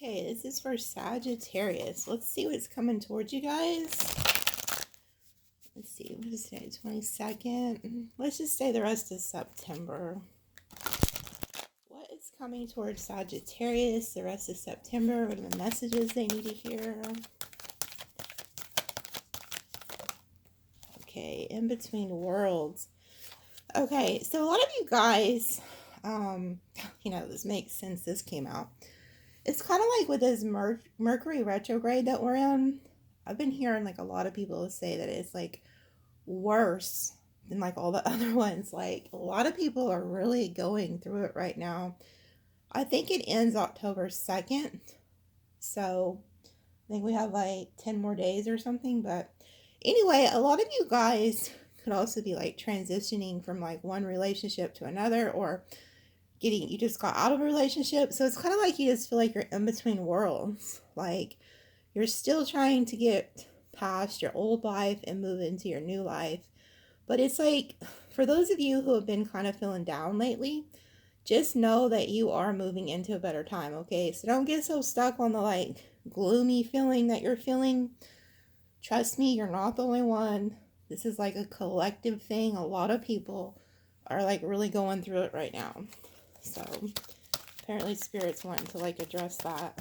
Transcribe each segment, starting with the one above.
Okay, this is for Sagittarius. Let's see what's coming towards you guys. Let's see, what is today? 22nd. Let's just say the rest of September. What is coming towards Sagittarius the rest of September? What are the messages they need to hear? Okay, in between worlds. Okay, so a lot of you guys, this makes sense. This came out. It's kind of like with this Mercury retrograde that we're in. I've been hearing like a lot of people say that it's like worse than like all the other ones. Like a lot of people are really going through it right now. I think it ends October 2nd. So I think we have like 10 more days or something. But anyway, a lot of you guys could also be like transitioning from like one relationship to another, or you just got out of a relationship. So it's kind of like you just feel like you're in between worlds. Like you're still trying to get past your old life and move into your new life. But it's like, for those of you who have been kind of feeling down lately, just know that you are moving into a better time, okay? So don't get so stuck on the like gloomy feeling that you're feeling. Trust me, you're not the only one. This is like a collective thing. A lot of people are like really going through it right now. So apparently Spirit's wanting to like address that.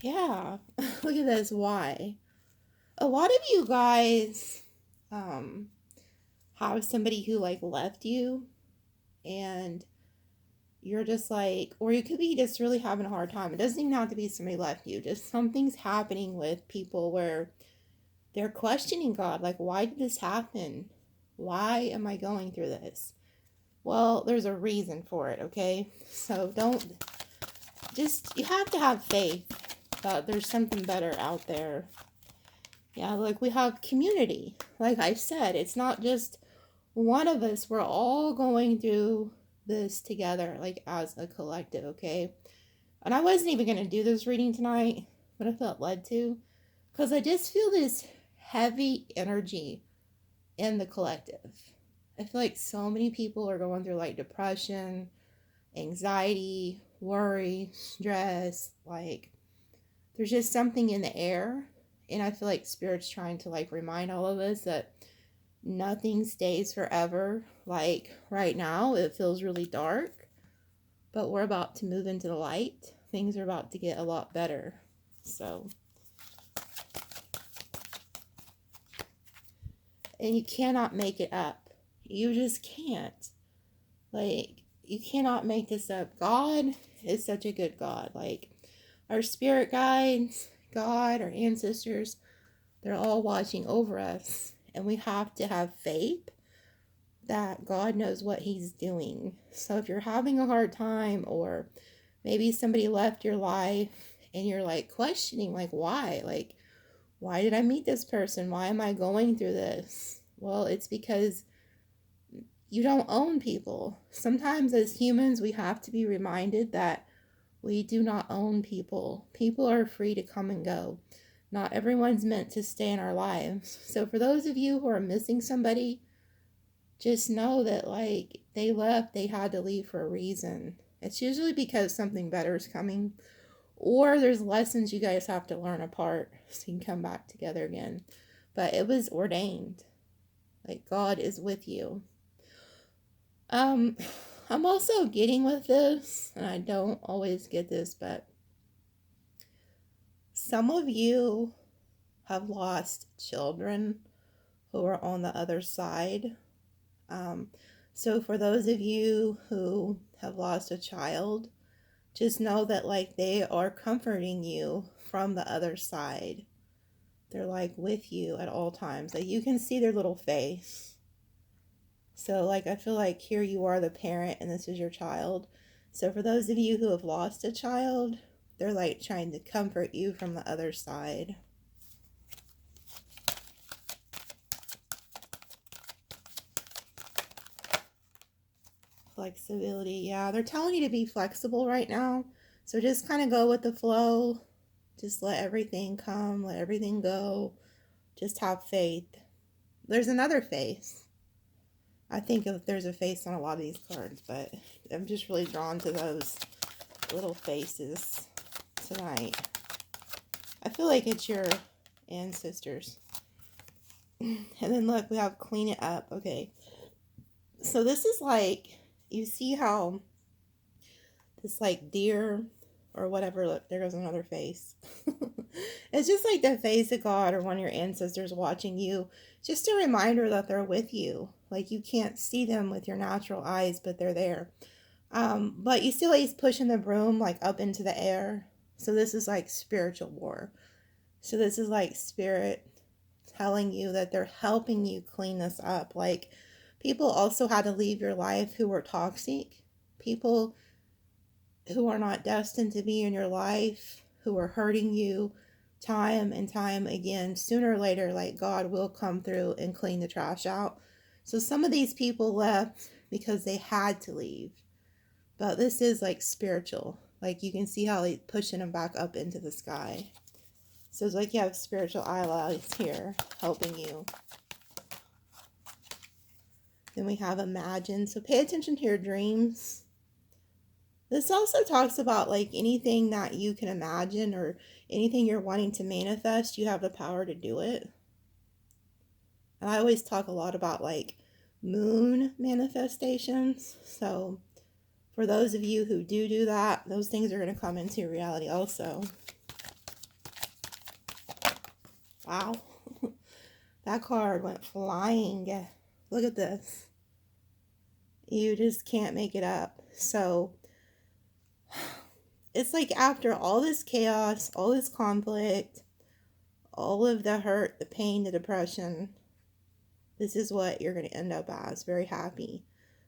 Yeah, look at this. Why? A lot of you guys have somebody who like left you, and you're just like, or you could be just really having a hard time. It doesn't even have to be somebody left you. Just something's happening with people where they're questioning God. Like, why did this happen? Why am I going through this? Well, there's a reason for it, okay? So you have to have faith that there's something better out there. Yeah, like we have community. Like I said, it's not just one of us. We're all going through this together, like as a collective, okay? And I wasn't even going to do this reading tonight, but I felt led to, because I just feel this heavy energy in the collective. I feel like so many people are going through like depression, anxiety, worry, stress. Like there's just something in the air. And I feel like Spirit's trying to like remind all of us that nothing stays forever. Like right now it feels really dark, but we're about to move into the light. Things are about to get a lot better. So, and you cannot make it up. You just can't. Like, you cannot make this up. God is such a good God. Like, our spirit guides, God, our ancestors, they're all watching over us. And we have to have faith that God knows what he's doing. So if you're having a hard time, or maybe somebody left your life and you're like questioning, like, why? Like, why did I meet this person? Why am I going through this? Well, it's because you don't own people. Sometimes as humans, we have to be reminded that we do not own people. People are free to come and go. Not everyone's meant to stay in our lives. So for those of you who are missing somebody, just know that like they left, they had to leave for a reason. It's usually because something better is coming, or there's lessons you guys have to learn apart so you can come back together again. But it was ordained. Like God is with you. I'm also getting with this, and I don't always get this, but some of you have lost children who are on the other side. So for those of you who have lost a child, just know that like they are comforting you from the other side. They're like with you at all times. Like you can see their little face. So like I feel like here you are the parent and this is your child. So for those of you who have lost a child, they're like trying to comfort you from the other side. Flexibility. Yeah, they're telling you to be flexible right now. So just kind of go with the flow. Just let everything come, let everything go. Just have faith. There's another face. I think if there's a face on a lot of these cards, but I'm just really drawn to those. little faces tonight. I feel like it's your ancestors. And then look, we have clean it up. Okay. So this is like, you see how this like deer or whatever, look, there goes another face. It's just like the face of God or one of your ancestors watching you. Just a reminder that they're with you. Like you can't see them with your natural eyes, but they're there. But you see like he's pushing the broom like up into the air. So this is like spiritual war. So this is like spirit telling you that they're helping you clean this up. Like people also had to leave your life who were toxic. People who are not destined to be in your life, who are hurting you time and time again. Sooner or later, like God will come through and clean the trash out. So some of these people left because they had to leave. But this is like spiritual. Like you can see how he's pushing them back up into the sky. So it's like you have spiritual allies here helping you. Then we have imagine. So pay attention to your dreams. This also talks about like anything that you can imagine or anything you're wanting to manifest, you have the power to do it. And I always talk a lot about like moon manifestations. So for those of you who do that, those things are going to come into reality also. Wow. That card went flying. Look at this. You just can't make it up. So it's like after all this chaos, all this conflict, all of the hurt, the pain, the depression, this is what you're going to end up as. Very happy.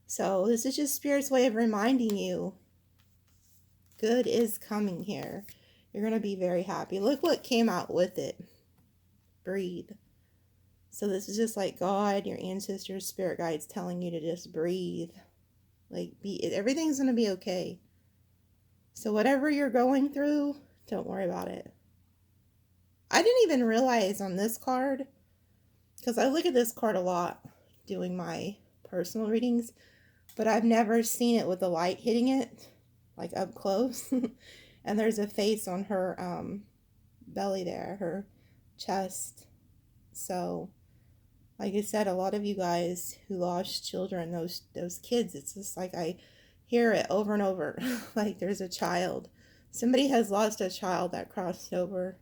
So this is just Spirit's way of reminding you good is coming here. You're going to be very happy. Look what came out with it. Breathe. So this is just like God, your ancestors, spirit guides telling you to just breathe. Like everything's going to be okay. So whatever you're going through, don't worry about it. I didn't even realize on this card, because I look at this card a lot doing my personal readings, but I've never seen it with the light hitting it, like up close. And there's a face on her belly there, her chest. So, like I said, a lot of you guys who lost children, those kids, it's just like I hear it over and over. Like there's a child. Somebody has lost a child that crossed over.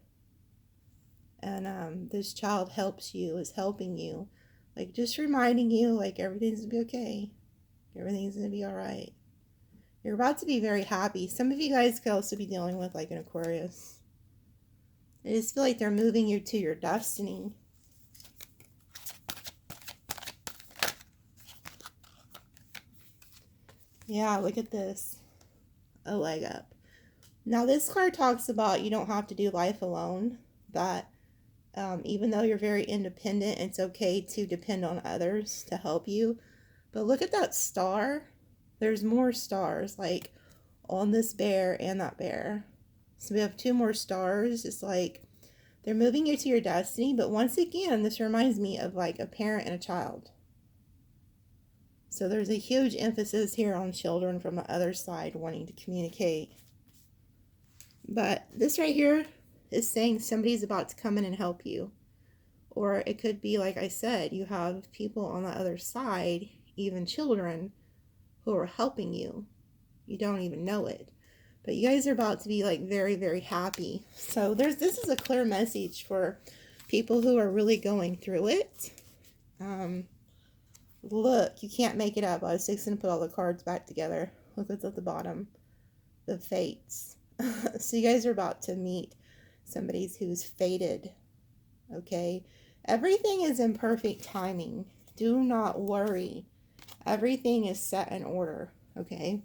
And this child helps you, is helping you. Like just reminding you, like everything's going to be okay. Everything's going to be all right. You're about to be very happy. Some of you guys could also be dealing with like an Aquarius. I just feel like they're moving you to your destiny. Yeah, look at this. A leg up. Now this card talks about you don't have to do life alone. That even though you're very independent, it's okay to depend on others to help you. But look at that star. There's more stars like on this bear and that bear. So we have two more stars. It's like they're moving you to your destiny. But once again, this reminds me of like a parent and a child. So there's a huge emphasis here on children from the other side wanting to communicate. But this right here is saying somebody's about to come in and help you. Or it could be, like I said, you have people on the other side, even children, who are helping you. You don't even know it. But you guys are about to be like very, very happy. So this is a clear message for people who are really going through it. Look, you can't make it up. I was fixing to put all the cards back together. Look what's at the bottom. The fates. So you guys are about to meet somebody who's fated. Okay? Everything is in perfect timing. Do not worry. Everything is set in order. Okay?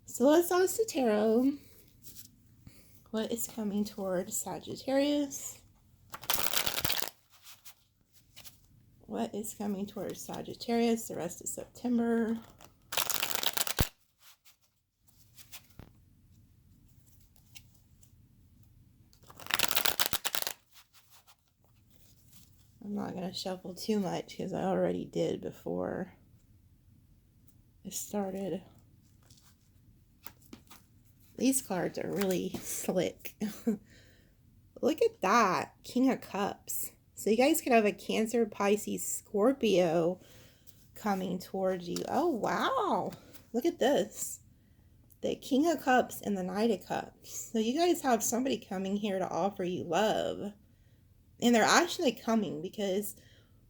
So let's ask the tarot. What is coming toward Sagittarius? What is coming towards Sagittarius the rest of September? I'm not going to shuffle too much because I already did before it started. These cards are really slick. Look at that. King of Cups. So you guys could have a Cancer, Pisces, Scorpio coming towards you. Oh, wow. Look at this. The King of Cups and the Knight of Cups. So you guys have somebody coming here to offer you love. And they're actually coming because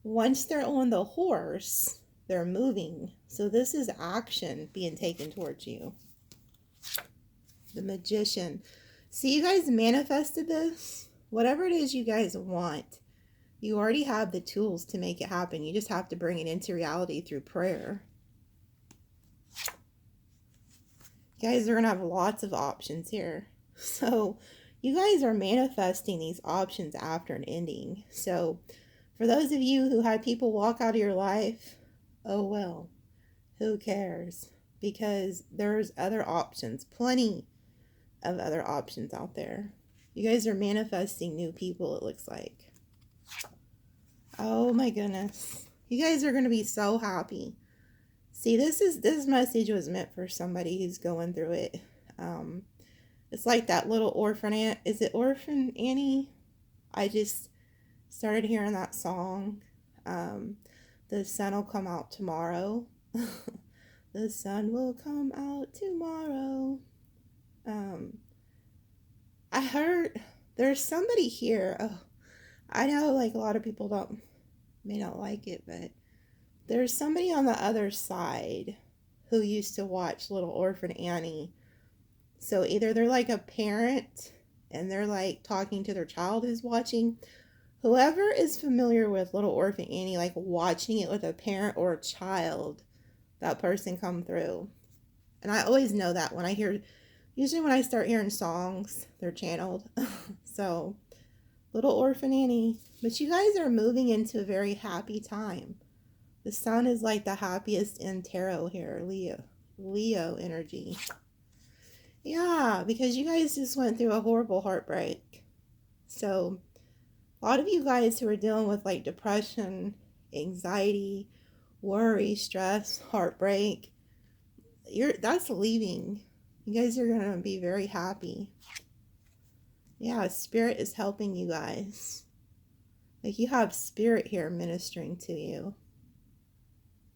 once they're on the horse, they're moving. So this is action being taken towards you. The Magician. See, you guys manifested this. Whatever it is you guys want, you already have the tools to make it happen. You just have to bring it into reality through prayer. You guys are going to have lots of options here. So you guys are manifesting these options after an ending. So for those of you who had people walk out of your life, oh well, who cares? Because there's other options, plenty of other options out there. You guys are manifesting new people, it looks like. Oh my goodness. You guys are going to be so happy. See, this message was meant for somebody who's going through it. It's like that little orphan aunt. Is it Orphan Annie? I just started hearing that song. The sun will come out tomorrow. The sun will come out tomorrow. I heard there's somebody here. Oh, I know like a lot of people may not like it, but there's somebody on the other side who used to watch Little Orphan Annie. So either they're like a parent and they're like talking to their child who's watching. Whoever is familiar with Little Orphan Annie, like watching it with a parent or a child, that person come through. And I always know that when I hear, usually when I start hearing songs, they're channeled. So, Little Orphan Annie. But you guys are moving into a very happy time. The sun is like the happiest in tarot here, Leo energy. Yeah, because you guys just went through a horrible heartbreak. So, a lot of you guys who are dealing with like depression, anxiety, worry, stress, heartbreak, that's leaving. You guys are going to be very happy. Yeah, Spirit is helping you guys. Like you have Spirit here ministering to you.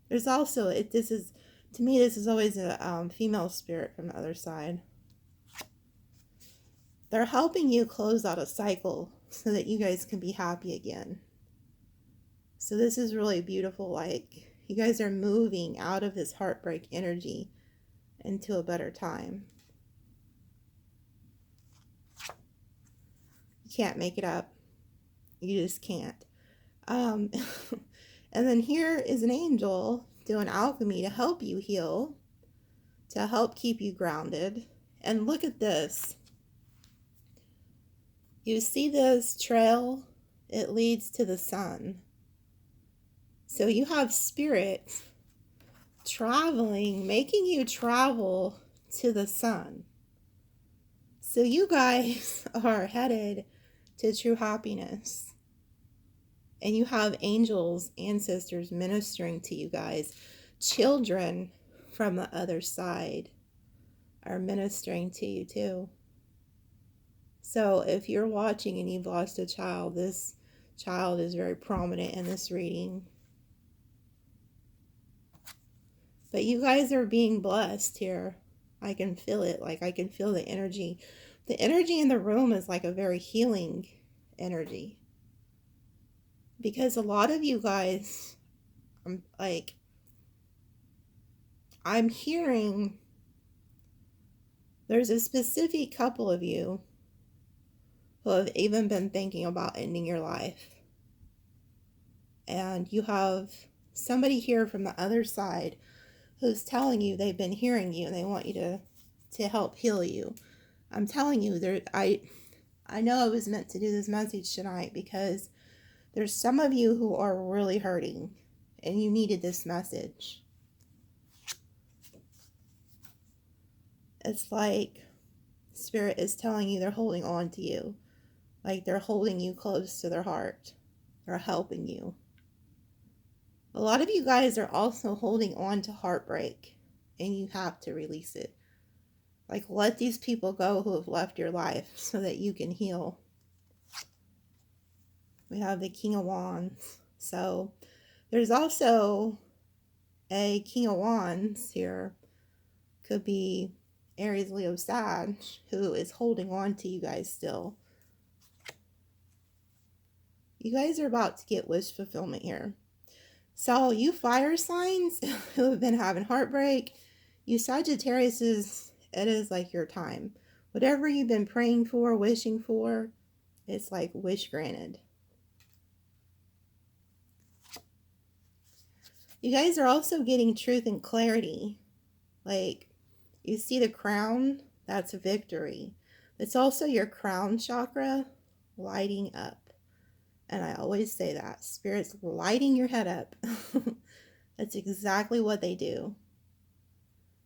There's also, to me, this is always a female spirit from the other side. They're helping you close out a cycle so that you guys can be happy again. So this is really beautiful. Like you guys are moving out of this heartbreak energy into a better time. You can't make it up. You just can't. And then here is an angel doing alchemy to help you heal, to help keep you grounded. And look at this. You see this trail? It leads to the sun. So you have Spirit traveling, making you travel to the sun. So you guys are headed to true happiness. And you have angels, ancestors ministering to you guys. Children from the other side are ministering to you too. So if you're watching and you've lost a child, this child is very prominent in this reading. But you guys are being blessed here. I can feel it. Like I can feel the energy. The energy in the room is like a very healing energy. Because a lot of you guys, I'm hearing there's a specific couple of you who have even been thinking about ending your life. And you have somebody here from the other side who's telling you they've been hearing you and they want you to help heal you. I'm telling you, I know I was meant to do this message tonight because there's some of you who are really hurting and you needed this message. It's like Spirit is telling you they're holding on to you. Like they're holding you close to their heart. They're helping you. A lot of you guys are also holding on to heartbreak and you have to release it. Like, let these people go who have left your life so that you can heal. We have the King of Wands. So there's also a King of Wands here. Could be Aries, Leo, Sag, who is holding on to you guys still. You guys are about to get wish fulfillment here. So you fire signs who have been having heartbreak, you Sagittariuses, it is like your time. Whatever you've been praying for, wishing for, it's like wish granted. You guys are also getting truth and clarity. Like, you see the crown, that's a victory. It's also your crown chakra lighting up. And I always say that. Spirit's lighting your head up. That's exactly what they do.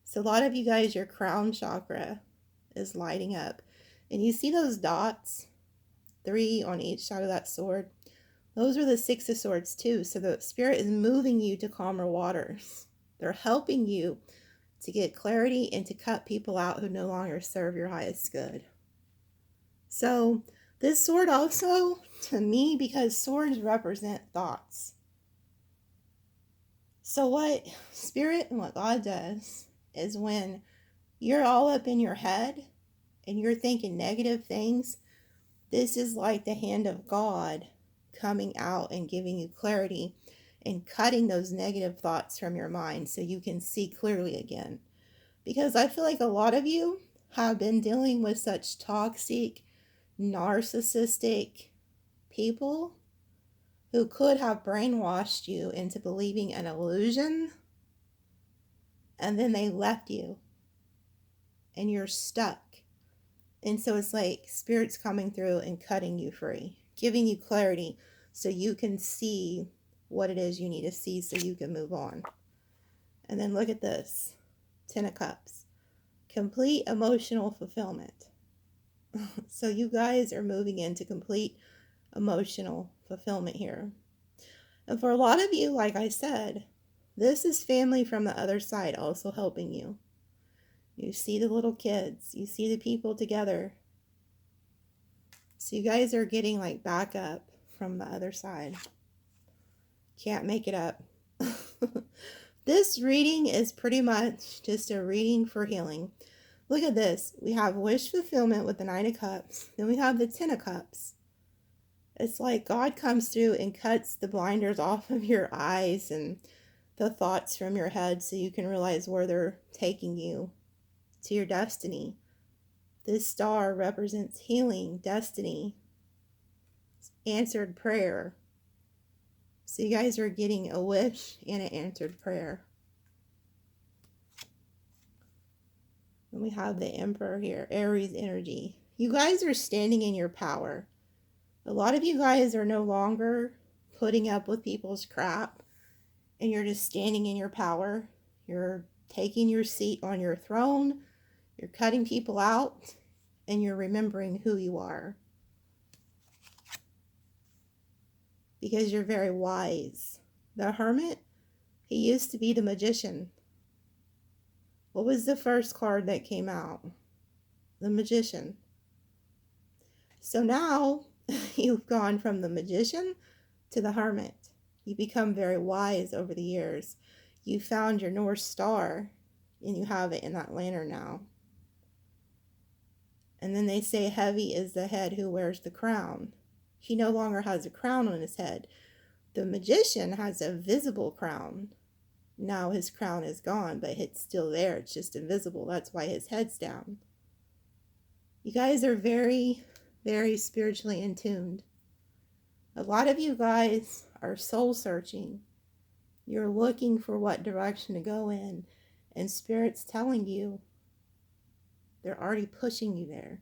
So a lot of you guys, your crown chakra is lighting up. And you see those dots, 3 on each side of that sword? Those are the 6 of Swords too. So the Spirit is moving you to calmer waters. They're helping you to get clarity and to cut people out who no longer serve your highest good. So this sword also, to me, because swords represent thoughts. So what Spirit and what God does is when you're all up in your head and you're thinking negative things, this is like the hand of God coming out and giving you clarity and cutting those negative thoughts from your mind so you can see clearly again. Because I feel like a lot of you have been dealing with such toxic, narcissistic people who could have brainwashed you into believing an illusion, and then they left you and you're stuck. And so it's like Spirit's coming through and cutting you free, giving you clarity so you can see what it is you need to see so you can move on. And then look at this, 10 of Cups, complete emotional fulfillment. So you guys are moving into complete emotional fulfillment here. And for a lot of you, like I said, this is family from the other side also helping you. You see the little kids, you see the people together. So you guys are getting like backup from the other side. Can't make it up. This reading is pretty much just a reading for healing. Look at this. We have wish fulfillment with the 9 of Cups. Then we have the 10 of Cups. It's like God comes through and cuts the blinders off of your eyes and the thoughts from your head so you can realize where they're taking you to your destiny. This star represents healing, destiny, answered prayer. So you guys are getting a wish and an answered prayer. And we have the Emperor here, Aries energy. You guys are standing in your power. A lot of you guys are no longer putting up with people's crap, and you're just standing in your power. You're taking your seat on your throne. You're cutting people out, and you're remembering who you are. Because you're very wise. The Hermit, he used to be the Magician. What was the first card that came out? The Magician. So now you've gone from the Magician to the Hermit. You become very wise over the years. You found your North Star, and you have it in that lantern now. And then they say heavy is the head who wears the crown. He no longer has a crown on his head. The Magician has a visible crown. Now his crown is gone, but it's still there. It's just invisible. That's why his head's down. You guys are very, very spiritually in tune. A lot of you guys are soul searching. You're looking for what direction to go in. And Spirit's telling you, they're already pushing you there.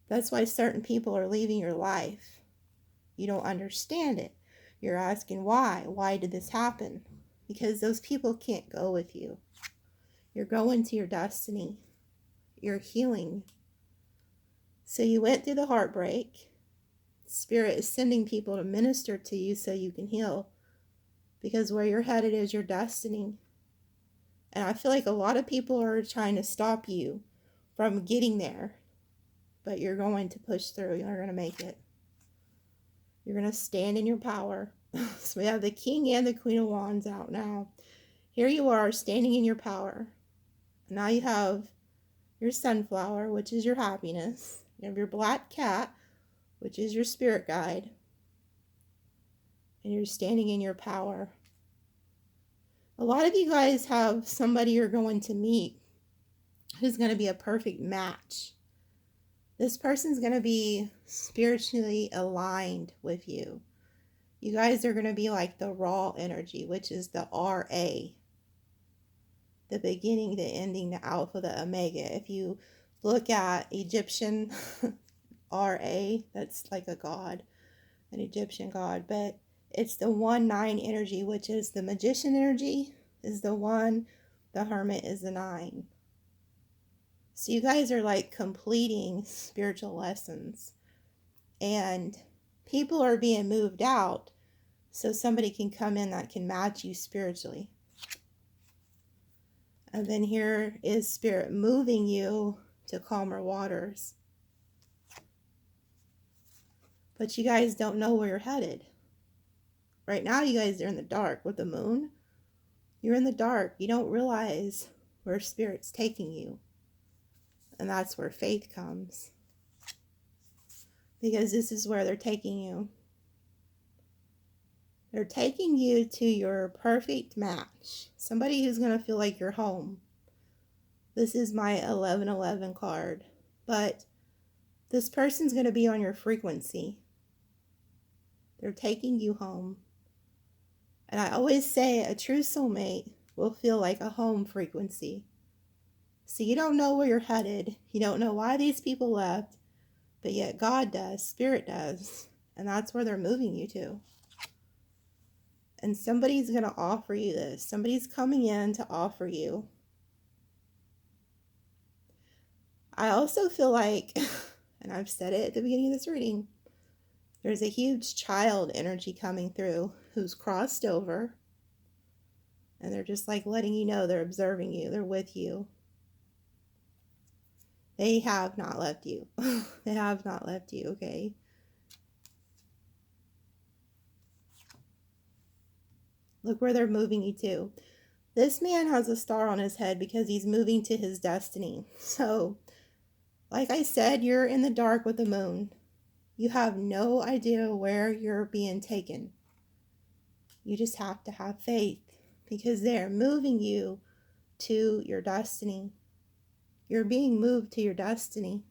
That's why certain people are leaving your life. You don't understand it. You're asking why. Why did this happen? Because those people can't go with you. You're going to your destiny. You're healing. So you went through the heartbreak. Spirit is sending people to minister to you so you can heal. Because where you're headed is your destiny. And I feel like a lot of people are trying to stop you from getting there. But you're going to push through. You're going to make it. You're going to stand in your power. So we have the King and the Queen of Wands out now. Here you are standing in your power. Now you have your sunflower, which is your happiness. You have your black cat, which is your spirit guide. And you're standing in your power. A lot of you guys have somebody you're going to meet who's going to be a perfect match. This person's going to be spiritually aligned with you. You guys are going to be like the raw energy, which is the RA. The beginning, the ending, the alpha, the omega. If you look at Egyptian RA, that's like a god, an Egyptian god. But it's the 1-9 energy, which is the magician energy, is the 1. The hermit is the 9. So you guys are like completing spiritual lessons. And people are being moved out so somebody can come in that can match you spiritually. And then here is Spirit moving you to calmer waters. But you guys don't know where you're headed. Right now you guys are in the dark with the moon. You're in the dark. You don't realize where Spirit's taking you. And that's where faith comes. Because this is where they're taking you. They're taking you to your perfect match. Somebody who's going to feel like you're home. This is my 1111 card. But this person's going to be on your frequency. They're taking you home. And I always say a true soulmate will feel like a home frequency. So you don't know where you're headed. You don't know why these people left. But yet God does. Spirit does. And that's where they're moving you to. And somebody's going to offer you this. Somebody's coming in to offer you. I also feel like, and I've said it at the beginning of this reading, there's a huge child energy coming through who's crossed over. And they're just like letting you know they're observing you. They're with you. They have not left you. They have not left you, okay? Look where they're moving you to. This man has a star on his head because he's moving to his destiny. So, like I said, you're in the dark with the moon. You have no idea where you're being taken. You just have to have faith because they're moving you to your destiny. You're being moved to your destiny.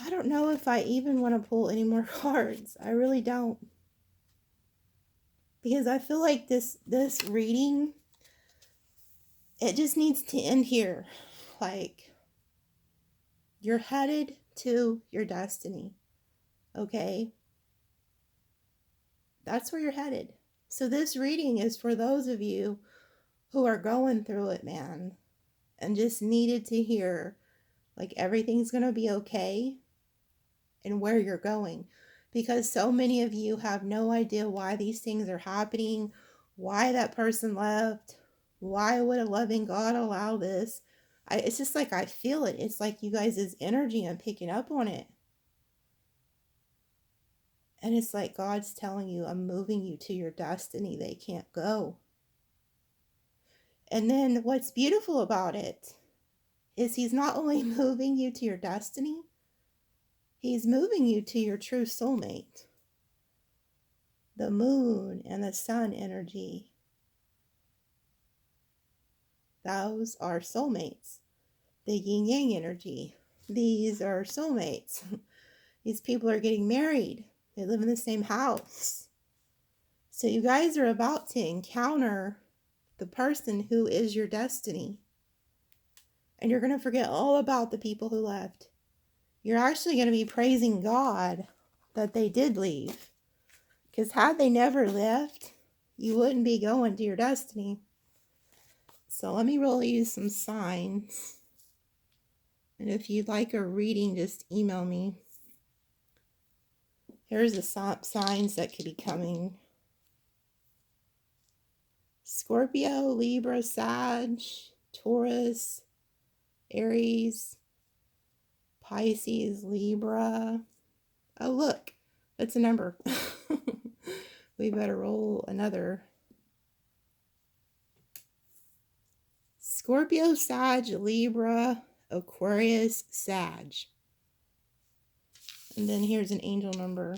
I don't know if I even want to pull any more cards. I really don't. Because I feel like this reading, it just needs to end here. Like, you're headed to your destiny. Okay? That's where you're headed. So this reading is for those of you who are going through it, man, and just needed to hear, like, everything's going to be okay and where you're going. Because so many of you have no idea why these things are happening, why that person left, why would a loving God allow this? It's just like I feel it. It's like you guys' energy, I'm picking up on it. And it's like God's telling you, I'm moving you to your destiny. They can't go. And then what's beautiful about it is he's not only moving you to your destiny, he's moving you to your true soulmate. The moon and the sun energy. Those are soulmates. The yin yang energy. These are soulmates. These people are getting married. They live in the same house. So you guys are about to encounter the person who is your destiny. And you're going to forget all about the people who left. You're actually going to be praising God that they did leave. Because had they never left, you wouldn't be going to your destiny. So let me roll you some signs. And if you'd like a reading, just email me. Here's the signs that could be coming. Scorpio, Libra, Sag, Taurus, Aries, Pisces, Libra. Oh, look, that's a number. We better roll another. Scorpio, Sag, Libra, Aquarius, Sag. And then here's an angel number.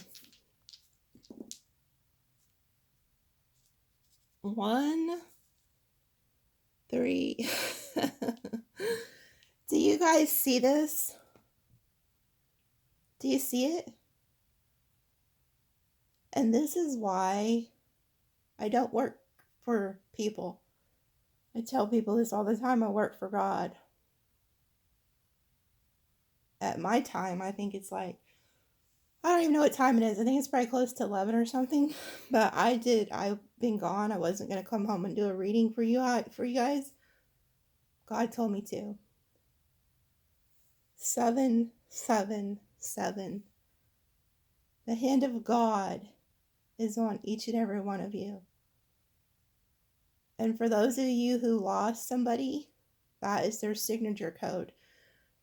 1, 3. Do you guys see this? Do you see it? And this is why I don't work for people. I tell people this all the time. I work for God. At my time, I think it's like, I don't even know what time it is. I think it's probably close to 11 or something. But I've been gone. I wasn't going to come home and do a reading for you guys. God told me to. 7, 7, 7. The hand of God is on each and every one of you. And for those of you who lost somebody, that is their signature code.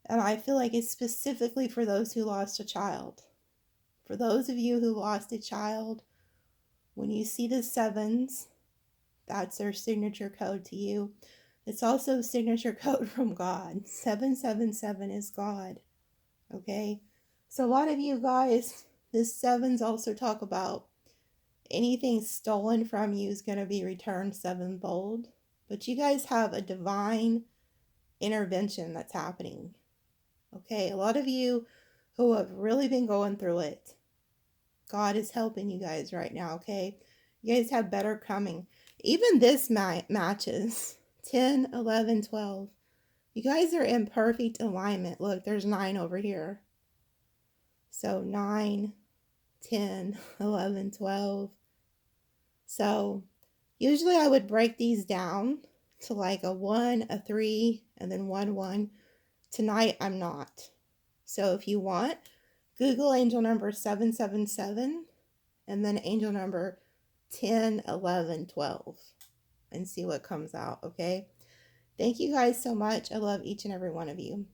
And I feel like it's specifically for those who lost a child. For those of you who lost a child, when you see the 7s, that's their signature code to you. It's also a signature code from God. 777 is God. Okay? So a lot of you guys, this 7s also talk about anything stolen from you is going to be returned 7-fold. But you guys have a divine intervention that's happening. Okay? A lot of you who have really been going through it, God is helping you guys right now, okay? You guys have better coming. Even this matches 10, 11, 12. You guys are in perfect alignment. Look, there's 9 over here. So 9, 10, 11, 12. So usually I would break these down to like a 1, a 3, and then 1, 1. Tonight I'm not. So if you want, Google angel number 777 and then angel number 10, 11, 12 and see what comes out, okay? Thank you guys so much. I love each and every one of you.